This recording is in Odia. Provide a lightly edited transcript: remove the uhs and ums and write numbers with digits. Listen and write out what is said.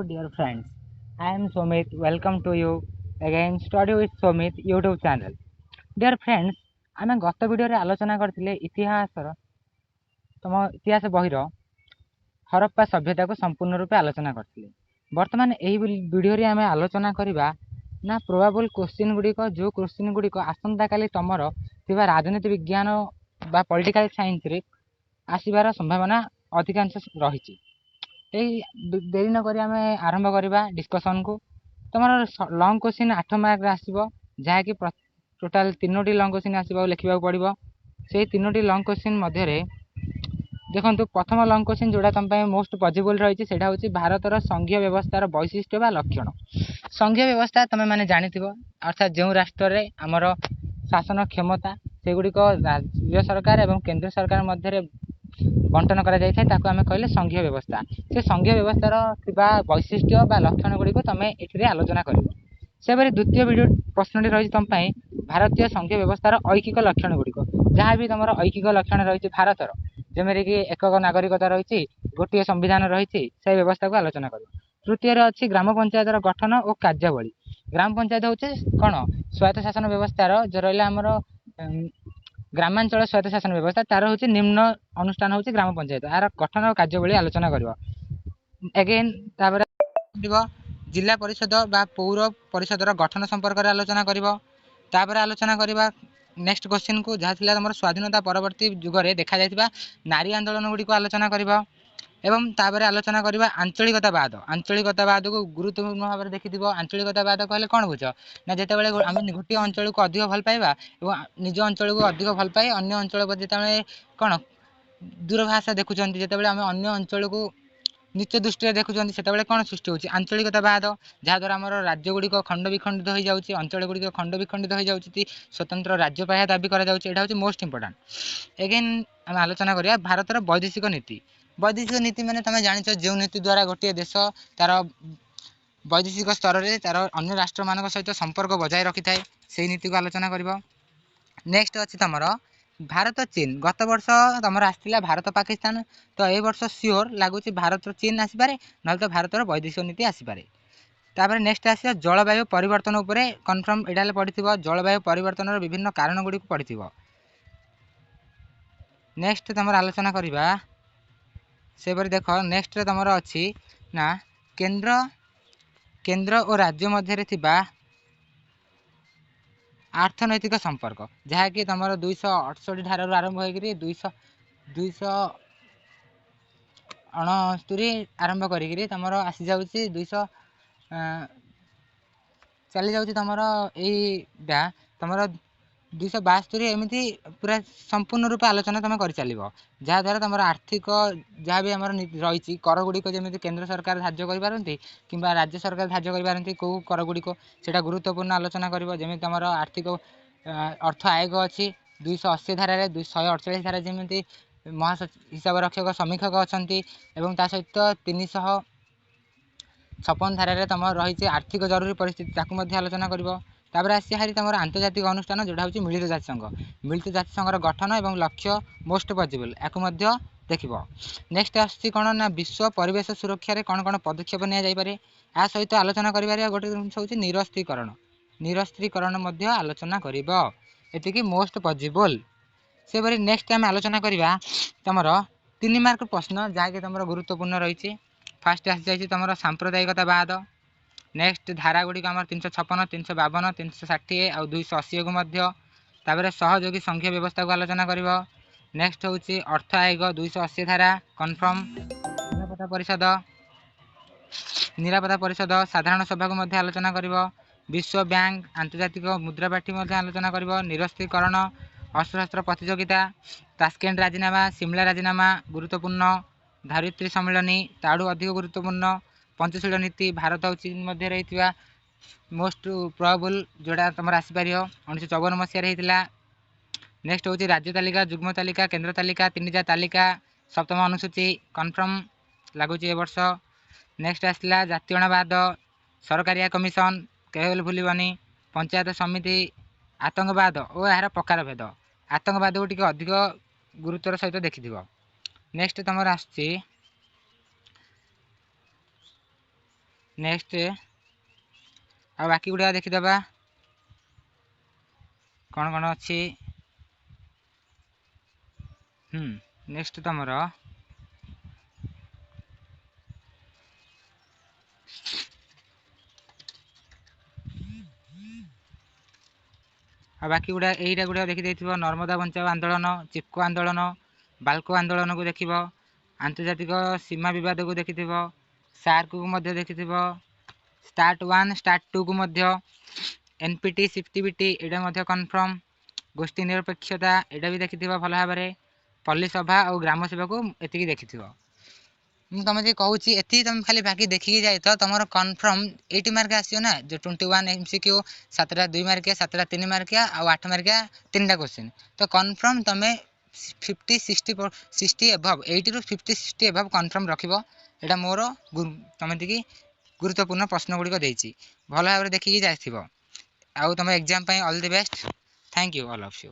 dear friends. I am Somit. Welcome to you again Study with Somit YouTube channel. Dear friends, ଆମେ ଗତ ଭିଡ଼ିଓରେ ଆଲୋଚନା କରିଥିଲେ ଇତିହାସ ବହିର ହରପ୍ପା ସଭ୍ୟତାକୁ ସମ୍ପୂର୍ଣ୍ଣ ରୂପେ ଆଲୋଚନା କରିଥିଲେ। ବର୍ତ୍ତମାନ ଏହି ଭିଡ଼ିଓରେ ଆମେ ଆଲୋଚନା କରିବା ନା ପ୍ରୋବାବୁଲ କ୍ୱେଶ୍ଚିନ୍ ଗୁଡ଼ିକ ଯେଉଁ କ୍ୱେଶ୍ଚିନ୍ ଗୁଡ଼ିକ ଆସନ୍ତାକାଲି ତମର ଥିବା ରାଜନୀତି ବିଜ୍ଞାନ ବା ପଲିଟିକାଲ ସାଇନ୍ସରେ ଆସିବାର ସମ୍ଭାବନା ଅଧିକାଂଶ ରହିଛି। এই ଡେରି ନକରି ଆମେ ଆରମ୍ଭ କରିବା ଡିସ୍କସନ୍କୁ। ତୁମର ଲଙ୍ଗ୍ କ୍ୱେଶ୍ଚିନ୍ 8 ମାର୍କରେ ଆସିବ, ଯାହାକି ଟୋଟାଲ୍ 3ଟି ଲଙ୍ଗ୍ କ୍ୱେଶ୍ଚିନ୍ ଆସିବ ଆଉ ଲେଖିବାକୁ ପଡ଼ିବ। ସେଇ 3ଟି ଲଙ୍ଗ୍ କ୍ୱେଶ୍ଚିନ୍ ମଧ୍ୟରେ ଦେଖନ୍ତୁ, ପ୍ରଥମ ଲଙ୍ଗ୍ କ୍ୱେଶ୍ଚିନ୍ ଯେଉଁଟା ତୁମ ପାଇଁ ମୋଷ୍ଟ ପଜିବୁଲ୍ ରହିଛି ସେଇଟା ହେଉଛି ଭାରତର ସଂଘୀୟ ବ୍ୟବସ୍ଥାର ବୈଶିଷ୍ଟ୍ୟ ବା ଲକ୍ଷଣ। ସଂଘୀୟ ବ୍ୟବସ୍ଥା ତୁମେମାନେ ଜାଣିଥିବ, ଅର୍ଥାତ୍ ଯେଉଁ ରାଷ୍ଟ୍ରରେ ଆମର ଶାସନ କ୍ଷମତା ସେଗୁଡ଼ିକ ରାଜ୍ୟ ସରକାର ଏବଂ କେନ୍ଦ୍ର ସରକାର ମଧ୍ୟରେ ବଣ୍ଟନ କରାଯାଇଥାଏ, ତାକୁ ଆମେ କହିଲେ ସଂଘୀୟ ବ୍ୟବସ୍ଥା। ସେ ସଂଘୀୟ ବ୍ୟବସ୍ଥାର ଥିବା ବୈଶିଷ୍ଟ୍ୟ ବା ଲକ୍ଷଣ ଗୁଡ଼ିକୁ ତୁମେ ଏଥିରେ ଆଲୋଚନା କରିବ। ସେପରି ଦ୍ୱିତୀୟ ଭିଡ଼ିଓ ପ୍ରଶ୍ନଟି ରହିଛି ତୁମ ପାଇଁ ଭାରତୀୟ ସଂଘୀୟ ବ୍ୟବସ୍ଥାର ଐକିକ ଲକ୍ଷଣ ଗୁଡ଼ିକ। ଯାହା ବି ତୁମର ଐକିକ ଲକ୍ଷଣ ରହିଛି ଭାରତର, ଯେମିତିକି ଏକକ ନାଗରିକତା ରହିଛି, ଗୋଟିଏ ସମ୍ବିଧାନ ରହିଛି, ସେହି ବ୍ୟବସ୍ଥାକୁ ଆଲୋଚନା କରିବ। ତୃତୀୟରେ ଅଛି ଗ୍ରାମ ପଞ୍ଚାୟତର ଗଠନ ଓ କାର୍ଯ୍ୟାବଳୀ। ଗ୍ରାମ ପଞ୍ଚାୟତ ହେଉଛି କ'ଣ? ସ୍ୱାୟତ୍ତ ଶାସନ ବ୍ୟବସ୍ଥାର ଯେଉଁ ରହିଲା ଆମର ଗ୍ରାମାଞ୍ଚଳ ସ୍ୱାୟତ୍ତ ଶାସନ ବ୍ୟବସ୍ଥା, ତାର ହେଉଛି ନିମ୍ନ ଅନୁଷ୍ଠାନ ହେଉଛି ଗ୍ରାମ ପଞ୍ଚାୟତ। ଏହାର ଗଠନ ଓ କାର୍ଯ୍ୟାବଳୀ ଆଲୋଚନା କରିବ। ଏଗେନ୍ ତାପରେ ଜିଲ୍ଲା ପରିଷଦ ବା ପୌର ପରିଷଦର ଗଠନ ସମ୍ପର୍କରେ ଆଲୋଚନା କରିବ। ତାପରେ ଆଲୋଚନା କରିବା ନେକ୍ସଟ କ୍ୱେଶ୍ଚିନ୍କୁ, ଯାହା ଥିଲା ତୁମର ସ୍ୱାଧୀନତା ପରବର୍ତ୍ତୀ ଯୁଗରେ ଦେଖାଯାଇଥିବା ନାରୀ ଆନ୍ଦୋଳନ ଗୁଡ଼ିକୁ ଆଲୋଚନା କରିବ। ଏବଂ ତାପରେ ଆଲୋଚନା କରିବା ଆଞ୍ଚଳିକତାବାଦ। ଆଞ୍ଚଳିକତାବାଦକୁ ଗୁରୁତ୍ୱପୂର୍ଣ୍ଣ ଭାବରେ ଦେଖିଥିବ। ଆଞ୍ଚଳିକତାବାଦ କହିଲେ କ'ଣ ବୁଝ? ନା ଯେତେବେଳେ ଆମେ ଗୋଟିଏ ଅଞ୍ଚଳକୁ ଅଧିକ ଭଲ ପାଇବା ଏବଂ ନିଜ ଅଞ୍ଚଳକୁ ଅଧିକ ଭଲ ପାଇ ଅନ୍ୟ ଅଞ୍ଚଳ ଯେତେବେଳେ କ'ଣ ଦୂରଭାଷା ଦେଖୁଛନ୍ତି, ଯେତେବେଳେ ଆମେ ଅନ୍ୟ ଅଞ୍ଚଳକୁ ନିଚ ଦୃଷ୍ଟିରେ ଦେଖୁଛନ୍ତି, ସେତେବେଳେ କ'ଣ ସୃଷ୍ଟି ହେଉଛି? ଆଞ୍ଚଳିକତାବାଦ। ଯାହାଦ୍ୱାରା ଆମର ରାଜ୍ୟ ଗୁଡ଼ିକ ଖଣ୍ଡ ବିଖଣ୍ଡିତ ହୋଇଯାଉଛି, ଅଞ୍ଚଳ ଗୁଡ଼ିକ ଖଣ୍ଡ ବିଖଣ୍ଡିତ ହୋଇଯାଉଛି, ସ୍ୱତନ୍ତ୍ର ରାଜ୍ୟ ପାହ୍ୟା ଦାବି କରାଯାଉଛି। ଏଇଟା ହେଉଛି ମୋଷ୍ଟ ଇମ୍ପୋର୍ଟାଣ୍ଟ। ଏଗେନ୍ ଆମେ ଆଲୋଚନା କରିବା ଭାରତର ବୈଦେଶିକ ନୀତି। ବୈଦେଶିକ ନୀତି ମାନେ ତୁମେ ଜାଣିଛ, ଯେଉଁ ନୀତି ଦ୍ୱାରା ଗୋଟିଏ ଦେଶ ତାର ବୈଦେଶିକ ସ୍ତରରେ ତାର ଅନ୍ୟ ରାଷ୍ଟ୍ରମାନଙ୍କ ସହିତ ସମ୍ପର୍କ ବଜାୟ ରଖିଥାଏ, ସେହି ନୀତିକୁ ଆଲୋଚନା କରିବ। ନେକ୍ସଟ ଅଛି ତୁମର ଭାରତ ଚୀନ। ଗତ ବର୍ଷ ତୁମର ଆସିଥିଲା ଭାରତ ପାକିସ୍ତାନ, ତ ଏ ବର୍ଷ ସିଓର ଲାଗୁଛି ଭାରତର ଚୀନ ଆସିପାରେ, ନହେଲେ ତ ଭାରତର ବୈଦେଶିକ ନୀତି ଆସିପାରେ। ତାପରେ ନେକ୍ସଟ ଆସିବ ଜଳବାୟୁ ପରିବର୍ତ୍ତନ ଉପରେ କନଫର୍ମ। ଏଇଟା ହେଲେ ପଡ଼ିଥିବ, ଜଳବାୟୁ ପରିବର୍ତ୍ତନର ବିଭିନ୍ନ କାରଣ ଗୁଡ଼ିକୁ ପଡ଼ିଥିବ। ନେକ୍ସଟ ତୁମର ଆଲୋଚନା କରିବା ସେପରି ଦେଖ, ନେକ୍ସଟରେ ତୁମର ଅଛି ନା କେନ୍ଦ୍ର ଓ ରାଜ୍ୟ ମଧ୍ୟରେ ଥିବା ଅର୍ଥନୈତିକ ସମ୍ପର୍କ, ଯାହାକି ତୁମର 268 ଧାରାରୁ ଆରମ୍ଭ ହୋଇକରି 269 ଆରମ୍ଭ କରିକିରି ତୁମର ଆସିଯାଉଛି 200 ଚାଲିଯାଉଛି ତୁମର ଏଇଟା ତୁମର 272, ଏମିତି ପୁରା ସମ୍ପୂର୍ଣ୍ଣ ରୂପେ ଆଲୋଚନା ତୁମେ କରିଚାଲିବ। ଯାହାଦ୍ୱାରା ତୁମର ଆର୍ଥିକ ଯାହା ବି ଆମର ରହିଛି କର ଗୁଡ଼ିକ, ଯେମିତି କେନ୍ଦ୍ର ସରକାର ଧାର୍ଯ୍ୟ କରିପାରନ୍ତି କିମ୍ବା ରାଜ୍ୟ ସରକାର ଧାର୍ଯ୍ୟ କରିପାରନ୍ତି କେଉଁ କର ଗୁଡ଼ିକ, ସେଇଟା ଗୁରୁତ୍ୱପୂର୍ଣ୍ଣ ଆଲୋଚନା କରିବ। ଯେମିତି ତୁମର ଆର୍ଥିକ ଅର୍ଥ ଆୟୋଗ ଅଛି 280 ଧାରାରେ, 148 ଧାରା ଯେମିତି ହିସାବ ରକ୍ଷକ ସମୀକ୍ଷକ ଅଛନ୍ତି, ଏବଂ ତା ସହିତ 356 ଧାରାରେ ତୁମର ରହିଛି ଆର୍ଥିକ ଜରୁରୀ ପରିସ୍ଥିତି, ତାକୁ ମଧ୍ୟ ଆଲୋଚନା କରିବ। ତାପରେ ଆସି ହାରି ତୁମର ଆନ୍ତର୍ଜାତିକ ଅନୁଷ୍ଠାନ, ଯେଉଁଟା ହେଉଛି ମିଳିତ ଜାତିସଂଘ। ମିଳିତ ଜାତିସଂଘର ଗଠନ ଏବଂ ଲକ୍ଷ୍ୟ ମୋଷ୍ଟ ପଜିବୁଲ୍, ୟାକୁ ମଧ୍ୟ ଦେଖିବ। ନେକ୍ସଟ ଆସୁଛି କ'ଣ ନା ବିଶ୍ୱ ପରିବେଶ ସୁରକ୍ଷାରେ କ'ଣ କ'ଣ ପଦକ୍ଷେପ ନିଆଯାଇପାରେ। ଏହା ସହିତ ଆଲୋଚନା କରିପାରିବା ଗୋଟେ ଜିନିଷ ହେଉଛି ନିରସ୍ତ୍ରୀକରଣ ମଧ୍ୟ ଆଲୋଚନା କରିବ। ଏତିକି ମୋଷ୍ଟ ପଜିବୁଲ୍। ସେପରି ନେକ୍ସଟ ଆମେ ଆଲୋଚନା କରିବା ତୁମର 3 ମାର୍କ ପ୍ରଶ୍ନ, ଯାହାକି ତୁମର ଗୁରୁତ୍ୱପୂର୍ଣ୍ଣ ରହିଛି। ଫାଷ୍ଟ ଆସିଯାଇଛି ତୁମର ସାମ୍ପ୍ରଦାୟିକତାବାଦ। ନେକ୍ସଟ ଧାରା ଗୁଡ଼ିକ ଆମର 356, 352, 360 ଆଉ 280କୁ ମଧ୍ୟ। ତାପରେ ସହଯୋଗୀ ସଂଘୀୟ ବ୍ୟବସ୍ଥାକୁ ଆଲୋଚନା କରିବ। ନେକ୍ସଟ ହେଉଛି ଅର୍ଥ ଆୟୋଗ 280 ଧାରା କନଫର୍ମ। ନିରାପତ୍ତା ପରିଷଦ ସାଧାରଣ ସଭାକୁ ମଧ୍ୟ ଆଲୋଚନା କରିବ। ବିଶ୍ୱ ବ୍ୟାଙ୍କ ଆନ୍ତର୍ଜାତିକ ମୁଦ୍ରାପାଣ୍ଠି ମଧ୍ୟ ଆଲୋଚନା କରିବ। ନିରସ୍ତ୍ରୀକରଣ, ଅସ୍ତ୍ରଶସ୍ତ୍ର ପ୍ରତିଯୋଗିତା, ତାସ୍କେଣ୍ଟ ରାଜିନାମା, ସିମଲା ରାଜିନାମା ଗୁରୁତ୍ୱପୂର୍ଣ୍ଣ। ଧରିତ୍ରୀ ସମ୍ମିଳନୀ ତାଠୁ ଅଧିକ ଗୁରୁତ୍ୱପୂର୍ଣ୍ଣ। ପଞ୍ଚଶୀଳ ନୀତି ଭାରତ ଆଉ ଚୀନ ମଧ୍ୟରେ ହେଇଥିବା ମୋଷ୍ଟ ପ୍ରୋବାବୁଲ୍, ଯେଉଁଟା ତୁମର ଆସିପାରିବ 1954 ମସିହାରେ ହେଇଥିଲା। ନେକ୍ସଟ ହେଉଛି ରାଜ୍ୟ ତାଲିକା, ଯୁଗ୍ମ ତାଲିକା, କେନ୍ଦ୍ର ତାଲିକା, 3ଟା ତାଲିକା, ସପ୍ତମ ଅନୁସୂଚୀ କନଫର୍ମ ଲାଗୁଛି ଏ ବର୍ଷ। ନେକ୍ସଟ ଆସିଲା ଜାତୀୟତାବାଦ, ସରକାରିଆ କମିଶନ କେବେ ଭୁଲିବନି, ପଞ୍ଚାୟତ ସମିତି, ଆତଙ୍କବାଦ ଓ ଏହାର ପ୍ରକାରଭେଦ। ଆତଙ୍କବାଦକୁ ଟିକେ ଅଧିକ ଗୁରୁତ୍ୱର ସହିତ ଦେଖିଥିବ। ନେକ୍ସଟ ତୁମର ଆସୁଛି नेक्स्ट आ बाकी गुड़ा देखीदबा कौन कौन अच्छी। नेक्स्ट तुमर आ बाकी गुड़ा यहीटा गुड़ा देखी नर्मदा बचाओ आंदोलन, चिपको आंदोलन, बाल्को आंदोलन को देख, आंतर्जातिक सीमा बद को देखि, सार्क को देखि, स्टार्ट 1 स्टार्ट 2 को एनपीटी सीपीटी यहाँ कन्फर्म, गोष्ठी निरपेक्षता यहाँ भी देखि भल भाव में, पल्ली सभा और ग्राम सभा को ये देखि। तुम जो कहूँ ये तुम खाली बाकी देखिकी जाए तो तुम कन्फर्म 80 मार्क आसो ना, जो 21 एमसीक्यू 7टा 2 मार्किया 7टा 3 मार्किया और 8 मार्किया 3टा क्वेश्चन, तो कन्फर्म तुम 50-60 एभव 80 ରୁ 50-60 एभव कन्फर्म रख। यहाँ मोर तुम देखिए गुरुत्वपूर्ण प्रश्न गुड़िक देती भल भाव में देखिकी जाए। आउ तुम exam all the best. Thank you all of you.